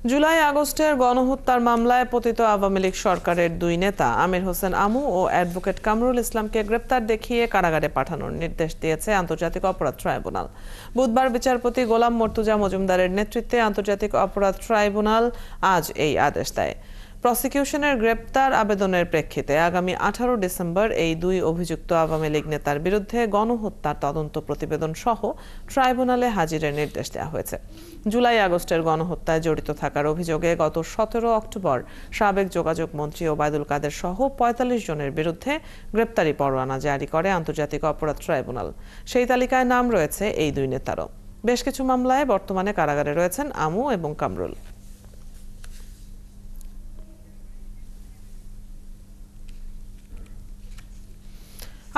জুলাই আগস্টের গণহত্যার মামলায় পতিত আওয়ামী লীগ সরকারের দুই নেতা আমির হোসেন আমু ও অ্যাডভোকেট কামরুল ইসলামকে গ্রেপ্তার দেখিয়ে কারাগারে পাঠানোর নির্দেশ দিয়েছে আন্তর্জাতিক অপরাধ ট্রাইব্যুনাল। বুধবার বিচারপতি গোলাম মর্তুজা মজুমদারের নেতৃত্বে আন্তর্জাতিক অপরাধ ট্রাইব্যুনাল আজ এই আদেশ দেয়। প্রসিকিউশনের গ্রেপ্তার আবেদনের প্রেক্ষিতে আগামী 18 ডিসেম্বর এই দুই অভিযুক্ত আওয়ামী লীগ নেতার বিরুদ্ধে গণহত্যার তদন্ত প্রতিবেদন সহ ট্রাইব্যুনালে হাজিরের নির্দেশ দেওয়া হয়েছে। জুলাই আগস্টের গণহত্যায় জড়িত থাকার অভিযোগে গত 17 অক্টোবর সাবেক যোগাযোগ মন্ত্রী ওবায়দুল কাদের সহ ৪৫ জনের বিরুদ্ধে গ্রেপ্তারি পরোয়ানা জারি করে আন্তর্জাতিক অপরাধ ট্রাইব্যুনাল। সেই তালিকায় নাম রয়েছে এই দুই নেতারও। বেশ কিছু মামলায় বর্তমানে কারাগারে রয়েছেন আমু এবং কামরুল।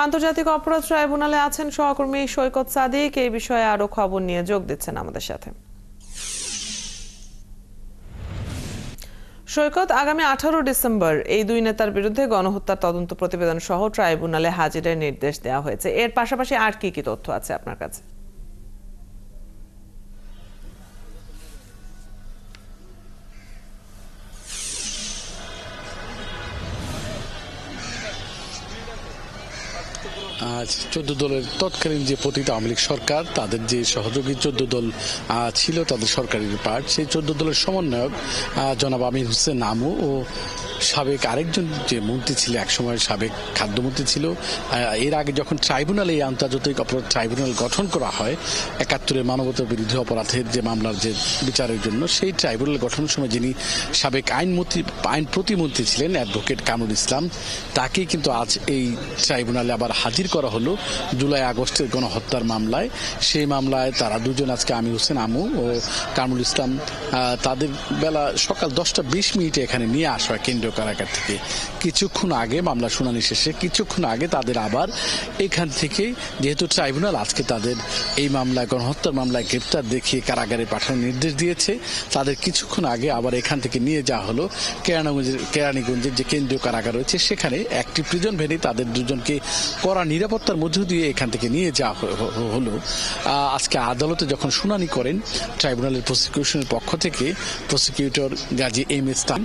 আন্তর্জাতিক অপরাধ ট্রাইব্যুনালে আছেন সহকর্মী সৈকত সাদিক। এই বিষয়ে আরো খবর নিয়ে যোগ দিচ্ছেন আমাদের সাথে। সৈকত, আগামী 18 ডিসেম্বর এই দুই নেতার বিরুদ্ধে গণহত্যার তদন্ত প্রতিবেদন সহ ট্রাইব্যুনালে হাজিরের নির্দেশ দেওয়া হয়েছে। এর পাশাপাশি আর কি কি তথ্য আছে আপনার কাছে? আজ 14 দলের তৎকালীন যে পতিত আওয়ামী লীগ সরকার, তাদের যে সহযোগী 14 দল ছিল, তাদের সরকারের পার্ট, সেই 14 দলের সমন্বয়ক জনাব আমির হোসেন আমু ও সাবেক আরেকজন যে মন্ত্রী ছিল, একসময় সাবেক খাদ্যমন্ত্রী ছিল, এর আগে যখন ট্রাইব্যুনালে এই আন্তর্জাতিক অপরাধ ট্রাইব্যুনাল গঠন করা হয় 71-এর মানবতা বিরোধী অপরাধের যে মামলার যে বিচারের জন্য, সেই ট্রাইব্যুনাল গঠনের সময় যিনি সাবেক আইন প্রতিমন্ত্রী ছিলেন অ্যাডভোকেট কামরুল ইসলাম, তাকেই কিন্তু আজ এই ট্রাইব্যুনালে আবার হাজির করা হলো জুলাই আগস্টের গণহত্যার মামলায়। সেই মামলায় তারা দুজন আজকে আমির হোসেন আমু ও কামরুল ইসলাম, তাদের বেলা সকাল 10:20 এখানে নিয়ে আসা হয় কেন্দ্রীয় কারাগার থেকে। কিছুক্ষণ আগে মামলা শুনানি শেষে কিছুক্ষণ আগে তাদের আবার এখান থেকে, যেহেতু ট্রাইব্যুনাল আজকে তাদের এই মামলায় গণহত্যার মামলায় গ্রেপ্তার দেখিয়ে কারাগারে পাঠানোর নির্দেশ দিয়েছে, তাদের কিছুক্ষণ আগে আবার এখান থেকে নিয়ে যাওয়া হলো কেরানীগঞ্জের যে কেন্দ্রীয় কারাগার রয়েছে সেখানে একটি প্রিজন ভ্যানে তাদের দুজনকে কড়া নিরাপত্তার মধ্য দিয়ে এখান থেকে নিয়ে যাওয়া হলো। আজকে আদালতে যখন শুনানি করেন ট্রাইব্যুনালের প্রসিকিউশনের পক্ষ থেকে প্রসিকিউটর গাজী এম ইসলাম,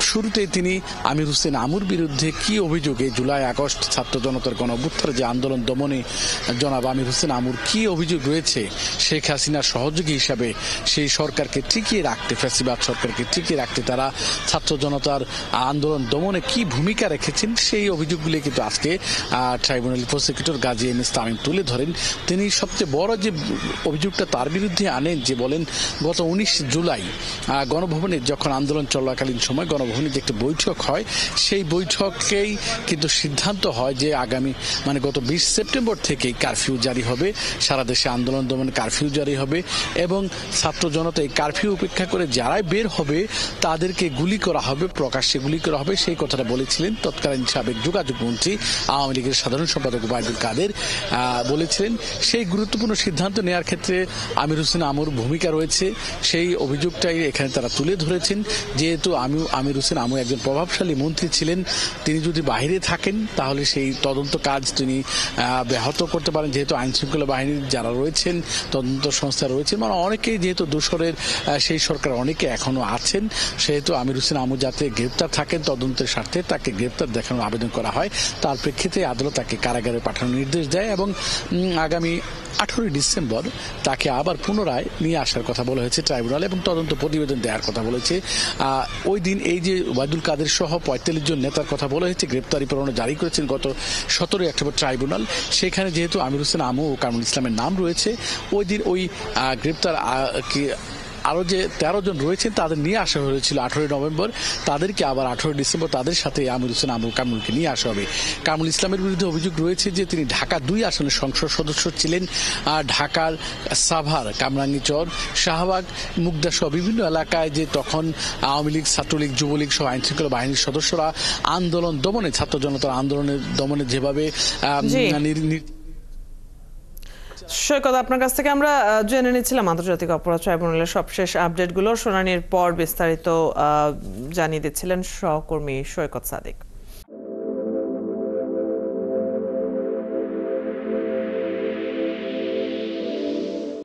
শুরুতেই তিনি আমির হোসেন আমুর বিরুদ্ধে কি অভিযোগে জুলাই আগস্ট ছাত্র জনতার গণঅভ্যুত্থানের যে আন্দোলন দমনে জনাব আমির হোসেন আমুর কি অভিযোগ রয়েছে, শেখ হাসিনার সহযোগী হিসাবে সেই সরকারকে টিকিয়ে রাখতে, ফ্যাসিবাদ সরকারকে টিকিয়ে রাখতে তারা ছাত্র জনতার আন্দোলন দমনে কি ভূমিকা রেখেছেন, সেই অভিযোগগুলি কিন্তু আজকে ট্রাইব্যুনাল প্রসিকিউটর গাজী এম ইসলাম তুলে ধরেন। তিনি সবচেয়ে বড় যে অভিযোগটা তার বিরুদ্ধে আনেন, যে বলেন গত 19 জুলাই গণভবনে যখন আন্দোলন চলাকালীন সময় গণভবনে যে একটা বৈঠক হয়, সেই বৈঠকেই কিন্তু সিদ্ধান্ত হয় যে আগামী গত 20 সেপ্টেম্বর থেকেই কারফিউ জারি হবে, সারা দেশে আন্দোলন দমনে কারফিউ জারি হবে এবং ছাত্র জনতা এই কারফিউ উপেক্ষা করে যারাই বের হবে তাদেরকে গুলি করা হবে, প্রকাশ্যে গুলি করা হবে। সেই কথাটা বলেছিলেন তৎকালীন সাবেক যোগাযোগ মন্ত্রী আওয়ামী লীগের সাধারণ সম্পাদক ওবায়দুল কাদের বলেছিলেন। সেই গুরুত্বপূর্ণ সিদ্ধান্ত নেওয়ার ক্ষেত্রে আমির হোসেন আমুর ভূমিকা রয়েছে, সেই অভিযোগটাই এখানে তারা তুলে ধরেছেন। যেহেতু আমির হোসেন আমু একজন প্রভাবশালী মন্ত্রী ছিলেন, তিনি যদি বাইরে থাকেন তাহলে সেই তদন্ত কাজ তিনি ব্যাহত করতে পারেন। যেহেতু আইন শৃঙ্খলা বাহিনীর যারা রয়েছেন, তদন্ত সংস্থা রয়েছেন, অনেকেই যেহেতু দোসরের সেই সরকার অনেকে এখনো আছেন, সেহেতু আমির হোসেন আমু যাতে গ্রেপ্তার থাকেন তদন্তের স্বার্থে তাকে গ্রেপ্তার দেখানোর আবেদন করা হয়। তার প্রেক্ষিতে আদালত তাকে কারাগারে পাঠানোর নির্দেশ দেয় এবং আগামী 18 ডিসেম্বর তাকে আবার পুনরায় নিয়ে আসার কথা বলা হয়েছে ট্রাইব্যুনালে এবং তদন্ত প্রতিবেদন দেওয়ার কথা বলেছে। ওই দিন এই যে ওবায়দুল কাদের সহ ৪৫ জন নেতার কথা বলা হয়েছে, গ্রেপ্তারি পরোয়ানা জারি করেছেন গত 17 অক্টোবর ট্রাইব্যুনাল। সেখানে যেহেতু আমির হোসেন আমু ও কামরুল ইসলামের নাম রয়েছে, ওই দিন ওই গ্রেপ্তার আরো যে 13 জন রয়েছেন তাদের নিয়ে আসা হয়েছিল 18 নভেম্বর, তাদেরকে আবার 18 ডিসেম্বর তাদের সাথে আমির হোসেন আমু কামরুলকে নিয়ে আসা হবে। কামরুল ইসলামের বিরুদ্ধে অভিযোগ রয়েছে যে তিনি ঢাকা 2 আসনের সংসদ সদস্য ছিলেন। ঢাকার সাভার, কামরাঙ্গীচর, শাহবাগ, মুগদা সহ বিভিন্ন এলাকায় যে তখন আওয়ামী লীগ, ছাত্রলীগ, যুবলীগ সহ আইন শৃঙ্খলা বাহিনীর সদস্যরা আন্দোলন দমনে, ছাত্র জনতার আন্দোলনের দমনে যেভাবে সৈকত, আপনার কাছ থেকে আমরা জেনে নিচ্ছিলাম আন্তর্জাতিক অপরাধ ট্রাইব্যুনালের সবশেষ আপডেটগুলো। শুনানির পর বিস্তারিত জানিয়ে দিচ্ছিলেন সহকর্মী সৈকত সাদিক।